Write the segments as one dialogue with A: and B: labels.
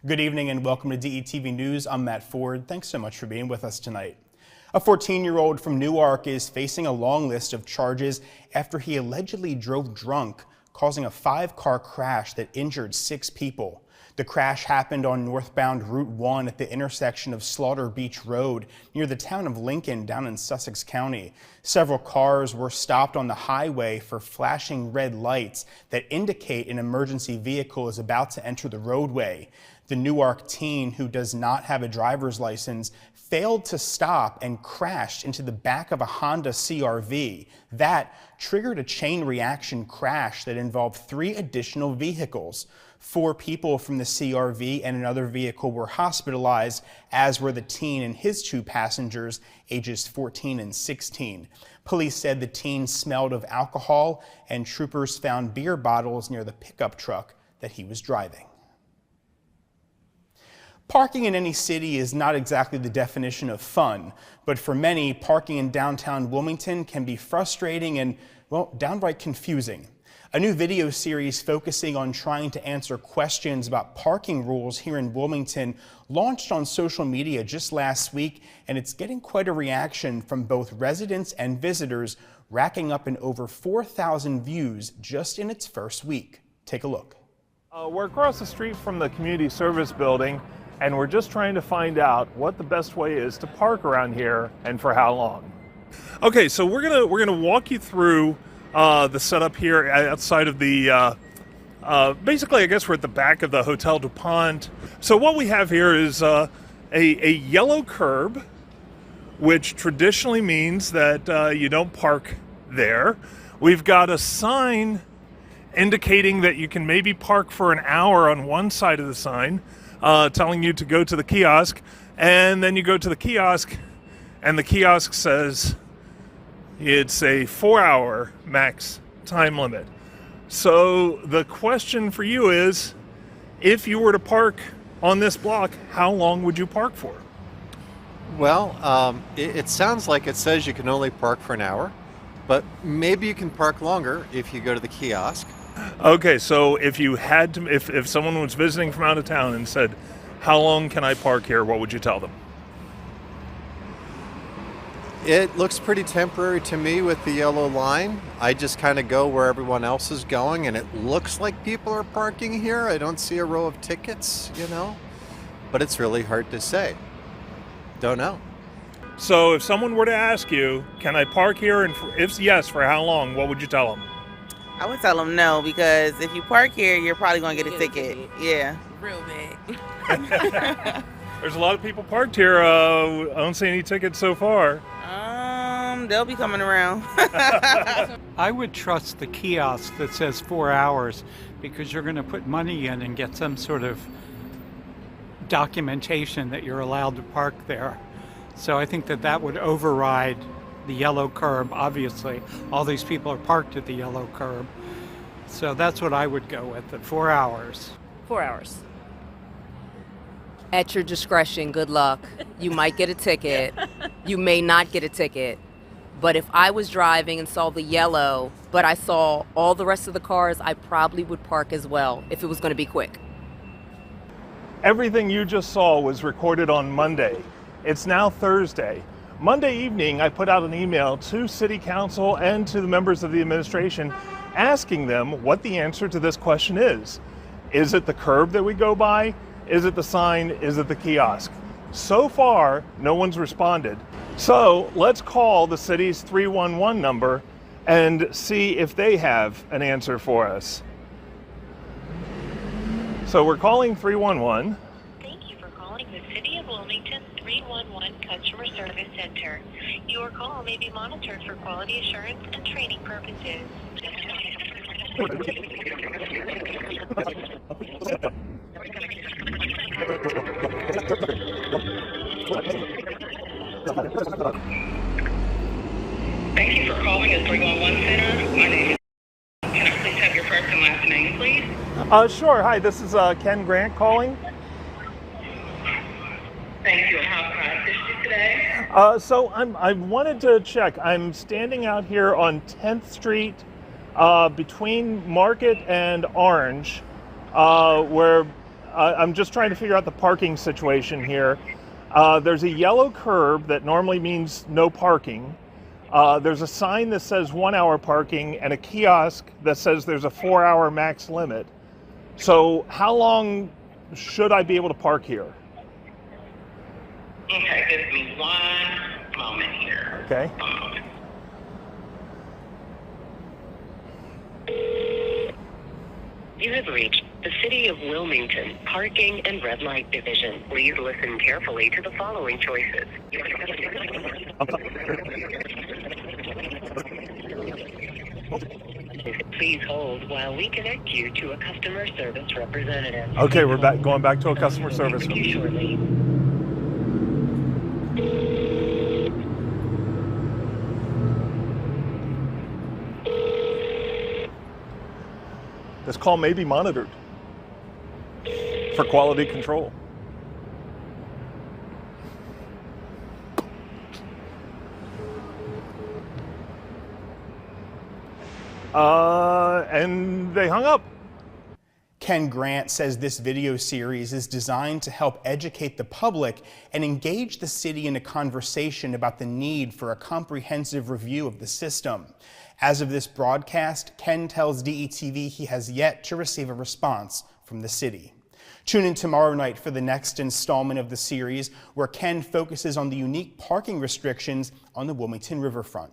A: Good evening and welcome to DETV News. I'm Matt Ford. Thanks so much for being with us tonight. A 14-year-old from Newark is facing a long list of charges after he allegedly drove drunk, causing a 5-car crash that injured 6 people. The crash happened on northbound Route 1 at the intersection of Slaughter Beach Road near the town of Lincoln down in Sussex County. Several cars were stopped on the highway for flashing red lights that indicate an emergency vehicle is about to enter the roadway. The Newark teen, who does not have a driver's license, failed to stop and crashed into the back of a Honda CR-V. That triggered a chain reaction crash that involved 3 additional vehicles. 4 people from the CR-V and another vehicle were hospitalized, as were the teen and his 2 passengers, ages 14 and 16. Police said the teen smelled of alcohol, and troopers found beer bottles near the pickup truck that he was driving. Parking in any city is not exactly the definition of fun, but for many, parking in downtown Wilmington can be frustrating and, well, downright confusing. A new video series focusing on trying to answer questions about parking rules here in Wilmington launched on social media just last week, and it's getting quite a reaction from both residents and visitors, racking up in over 4,000 views just in its first week. Take a look.
B: We're across the street from the community service building, and we're just trying to find out what the best way is to park around here and for how long. Okay, so we're gonna walk you through the setup here outside of the basically, I guess we're at the back of the Hotel DuPont. So what we have here is a yellow curb, which traditionally means that you don't park there. We've got a sign indicating that you can maybe park for an hour on one side of the sign, telling you to go to the kiosk, and then you go to the kiosk and the kiosk says it's a 4-hour max time limit. So the question for you is, if you were to park on this block, how long would you park for?
C: Well, it sounds like it says you can only park for an hour, but maybe you can park longer if you go to the kiosk.
B: Okay, so if you had to, if someone was visiting from out of town and said, how long can I park here, what would you tell them?
C: It looks pretty temporary to me with the yellow line. I just kind of go where everyone else is going, and it looks like people are parking here. I don't see a row of tickets, but it's really hard to say. Don't know.
B: So if someone were to ask you, can I park here, and if yes, for how long, what would you tell them?
D: I would tell them no, because if you park here, you're probably going to get a ticket. Yeah.
E: Real bad.
B: There's a lot of people parked here. I don't see any tickets so far.
D: They'll be coming around.
F: I would trust the kiosk that says 4 hours, because you're going to put money in and get some sort of documentation that you're allowed to park there. So I think that would override the yellow curb. Obviously, all these people are parked at the yellow curb. So that's what I would go with, at 4 hours.
E: 4 hours.
G: At your discretion, good luck. You might get a ticket. You may not get a ticket. But if I was driving and saw the yellow, but I saw all the rest of the cars, I probably would park as well if it was going to be quick.
B: Everything you just saw was recorded on Monday. It's now Thursday. Monday evening, I put out an email to City Council and to the members of the administration asking them what the answer to this question is. Is it the curb that we go by? Is it the sign? Is it the kiosk? So far, no one's responded. So let's call the city's 311 number and see if they have an answer for us. So we're calling 311.
H: Thank you for calling the City of Wilmington 311 Customer Service Center. Your call may be monitored for quality assurance and training purposes.
I: Thank you for calling the 311 Center. My name is... Can I please have your first and last name, please?
B: Sure. Hi, this is Ken Grant calling.
I: Thank you, and how can I assist you today?
B: So I wanted to check. I'm standing out here on 10th Street between Market and Orange, where I'm just trying to figure out the parking situation here. There's a yellow curb that normally means no parking. There's a sign that says 1 hour parking and a kiosk that says there's a 4-hour max limit. So how long should I be able to park here?
I: Okay, give me one moment here.
B: Okay.
I: One moment.
H: You have reached the City of Wilmington Parking and Red Light Division. Please listen carefully to the following choices. Please hold while we connect you to a customer service representative.
B: Okay, we're going back to a customer service.
H: With you shortly.
B: This call may be monitored for quality control. And they hung up.
A: Ken Grant says this video series is designed to help educate the public and engage the city in a conversation about the need for a comprehensive review of the system. As of this broadcast, Ken tells DETV he has yet to receive a response from the city. Tune in tomorrow night for the next installment of the series, where Ken focuses on the unique parking restrictions on the Wilmington riverfront.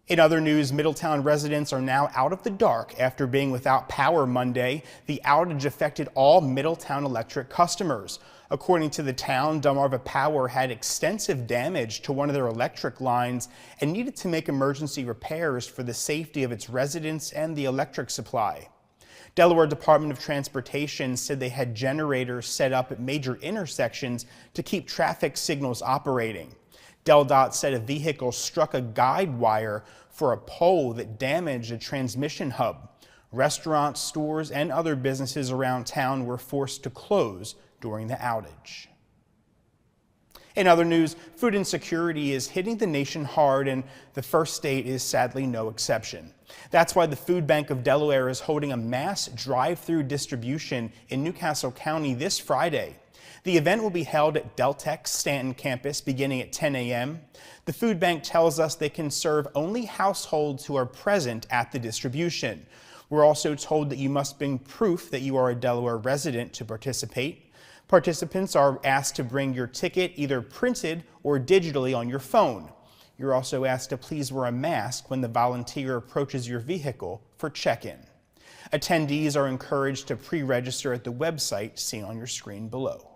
A: In other news, Middletown residents are now out of the dark after being without power Monday. The outage affected all Middletown Electric customers. According to the town, Delaware Power had extensive damage to one of their electric lines and needed to make emergency repairs for the safety of its residents and the electric supply. Delaware Department of Transportation said they had generators set up at major intersections to keep traffic signals operating. DelDOT said a vehicle struck a guide wire for a pole that damaged a transmission hub. Restaurants, stores, and other businesses around town were forced to close during the outage. In other news, food insecurity is hitting the nation hard, and the first state is sadly no exception. That's why the Food Bank of Delaware is holding a mass drive-through distribution in Newcastle County this Friday. The event will be held at Deltec's Stanton campus beginning at 10 a.m. The food bank tells us they can serve only households who are present at the distribution. We're also told that you must bring proof that you are a Delaware resident to participate. Participants are asked to bring your ticket either printed or digitally on your phone. You're also asked to please wear a mask when the volunteer approaches your vehicle for check-in. Attendees are encouraged to pre-register at the website seen on your screen below.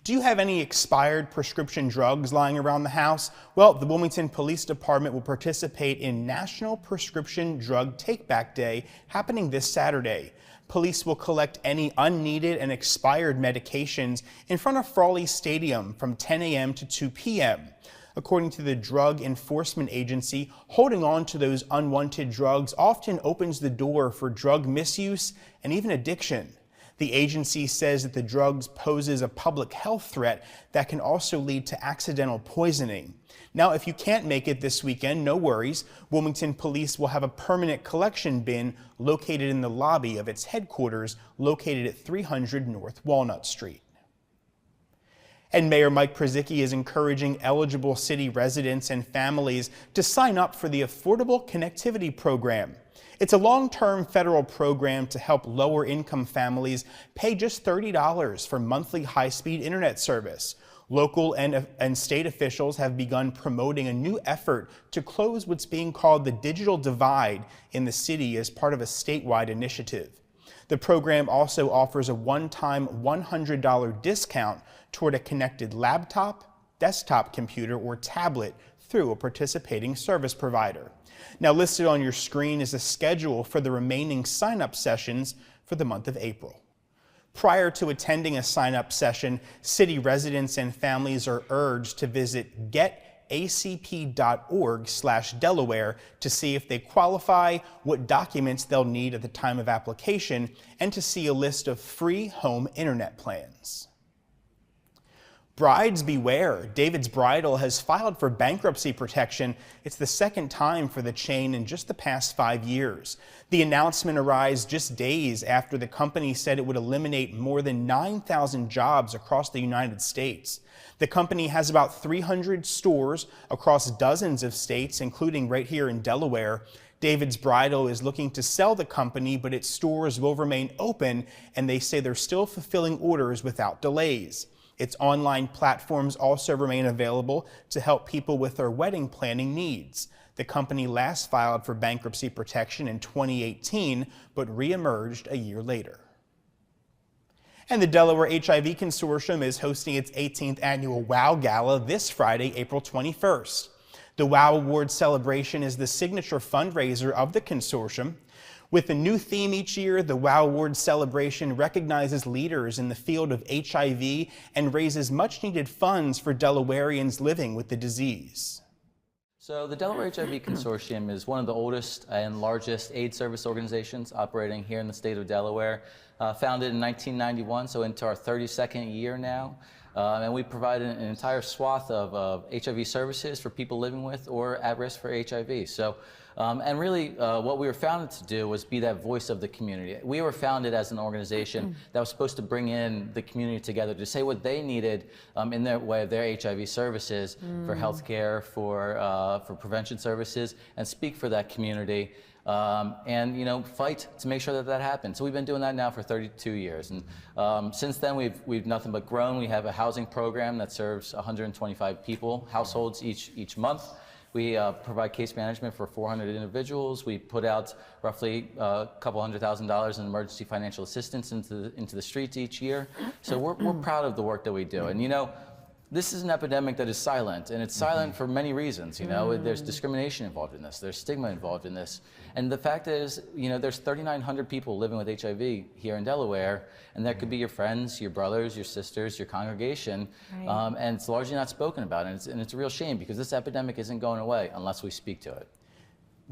A: Do you have any expired prescription drugs lying around the house? Well, the Wilmington Police Department will participate in National Prescription Drug Take-Back Day happening this Saturday. Police will collect any unneeded and expired medications in front of Frawley Stadium from 10 a.m. to 2 p.m. According to the Drug Enforcement Agency, holding on to those unwanted drugs often opens the door for drug misuse and even addiction. The agency says that the drugs poses a public health threat that can also lead to accidental poisoning. Now, if you can't make it this weekend, no worries. Wilmington Police will have a permanent collection bin located in the lobby of its headquarters, located at 300 North Walnut Street. And Mayor Mike Przicki is encouraging eligible city residents and families to sign up for the Affordable Connectivity Program. It's a long-term federal program to help lower-income families pay just $30 for monthly high-speed internet service. Local and state officials have begun promoting a new effort to close what's being called the digital divide in the city as part of a statewide initiative. The program also offers a one-time $100 discount toward a connected laptop, desktop computer, or tablet through a participating service provider. Now, listed on your screen is a schedule for the remaining sign-up sessions for the month of April. Prior to attending a sign-up session, city residents and families are urged to visit getacp.org/Delaware to see if they qualify, what documents they'll need at the time of application, and to see a list of free home internet plans. Brides beware. David's Bridal has filed for bankruptcy protection. It's the second time for the chain in just the past 5 years. The announcement arrives just days after the company said it would eliminate more than 9,000 jobs across the United States. The company has about 300 stores across dozens of states, including right here in Delaware. David's Bridal is looking to sell the company, but its stores will remain open, and they say they're still fulfilling orders without delays. Its online platforms also remain available to help people with their wedding planning needs. The company last filed for bankruptcy protection in 2018, but reemerged a year later. And the Delaware HIV Consortium is hosting its 18th annual WOW Gala this Friday, April 21st. The WOW Award celebration is the signature fundraiser of the consortium. With a new theme each year, the WOW Award celebration recognizes leaders in the field of HIV and raises much-needed funds for Delawareans living with the disease.
J: So the Delaware HIV Consortium is one of the oldest and largest AIDS service organizations operating here in the state of Delaware. Founded in 1991, so into our 32nd year now. And we provide an entire swath of HIV services for people living with or at risk for HIV. So, and really what we were founded to do was be that voice of the community. We were founded as an organization that was supposed to bring in the community together to say what they needed in their way of their HIV services for healthcare, for prevention services, and speak for that community. And fight to make sure that that happens. So we've been doing that now for 32 years, and since then we've nothing but grown. We have a housing program that serves 125 households each month. We provide case management for 400 individuals. We put out roughly a couple $100,000 in emergency financial assistance into the streets each year. So we're proud of the work that we do, and this is an epidemic that is silent, and it's silent for many reasons. There's discrimination involved in this, there's stigma involved in this, and the fact is, there's 3,900 people living with HIV here in Delaware, and that could be your friends, your brothers, your sisters, your congregation, right. And it's largely not spoken about, and it's a real shame because this epidemic isn't going away unless we speak to it.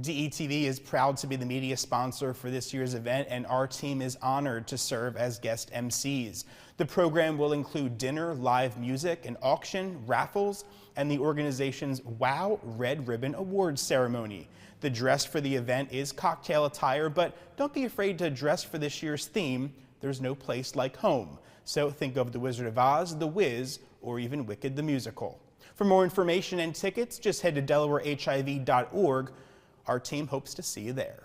A: DETV is proud to be the media sponsor for this year's event, and our team is honored to serve as guest MCs. The program will include dinner, live music, an auction, raffles, and the organization's WOW Red Ribbon Awards ceremony. The dress for the event is cocktail attire, but don't be afraid to dress for this year's theme. There's no place like home. So think of The Wizard of Oz, The Wiz, or even Wicked the Musical. For more information and tickets, just head to DelawareHIV.org. Our team hopes to see you there.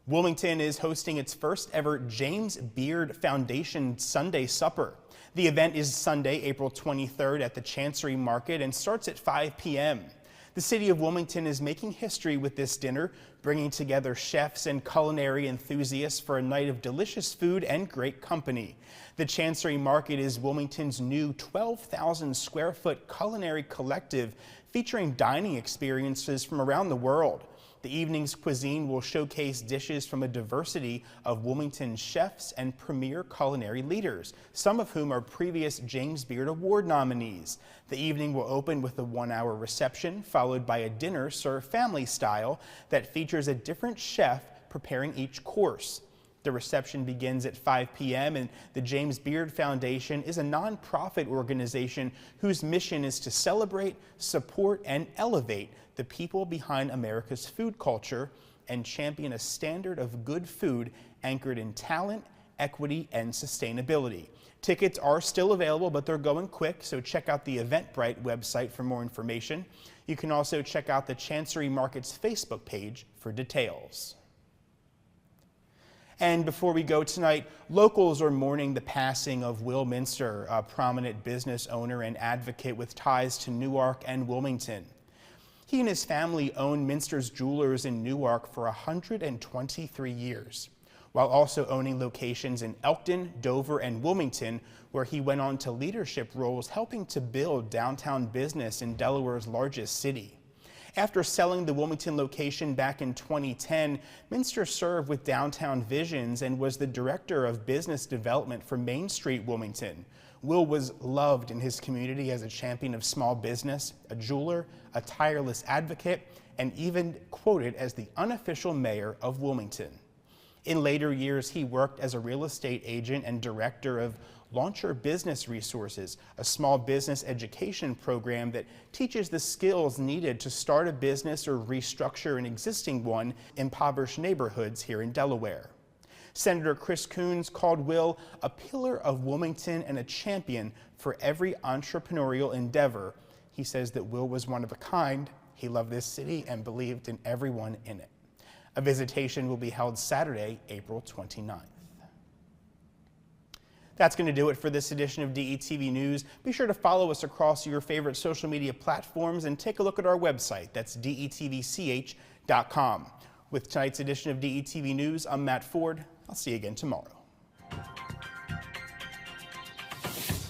A: Wilmington is hosting its first ever James Beard Foundation Sunday Supper. The event is Sunday, April 23rd at the Chancery Market and starts at 5 p.m. The city of Wilmington is making history with this dinner, bringing together chefs and culinary enthusiasts for a night of delicious food and great company. The Chancery Market is Wilmington's new 12,000 square foot culinary collective featuring dining experiences from around the world. The evening's cuisine will showcase dishes from a diversity of Wilmington chefs and premier culinary leaders, some of whom are previous James Beard Award nominees. The evening will open with a 1-hour reception, followed by a dinner served family style that features a different chef preparing each course. The reception begins at 5 p.m. and the James Beard Foundation is a nonprofit organization whose mission is to celebrate, support, and elevate the people behind America's food culture and champion a standard of good food anchored in talent, equity, and sustainability. Tickets are still available, but they're going quick, so check out the Eventbrite website for more information. You can also check out the Chancery Market's Facebook page for details. And before we go tonight, locals are mourning the passing of Will Minster, a prominent business owner and advocate with ties to Newark and Wilmington. He and his family owned Minster's Jewelers in Newark for 123 years, while also owning locations in Elkton, Dover, and Wilmington, where he went on to leadership roles helping to build downtown business in Delaware's largest city. After selling the Wilmington location back in 2010, Minster served with Downtown Visions and was the director of business development for Main Street Wilmington. Will was loved in his community as a champion of small business, a jeweler, a tireless advocate, and even quoted as the unofficial mayor of Wilmington. In later years, he worked as a real estate agent and director of Launcher Business Resources, a small business education program that teaches the skills needed to start a business or restructure an existing one in impoverished neighborhoods here in Delaware. Senator Chris Coons called Will a pillar of Wilmington and a champion for every entrepreneurial endeavor. He says that Will was one of a kind. He loved this city and believed in everyone in it. A visitation will be held Saturday, April 29th. That's going to do it for this edition of DETV News. Be sure to follow us across your favorite social media platforms and take a look at our website. That's detvch.com. With tonight's edition of DETV News, I'm Matt Ford. I'll see you again tomorrow.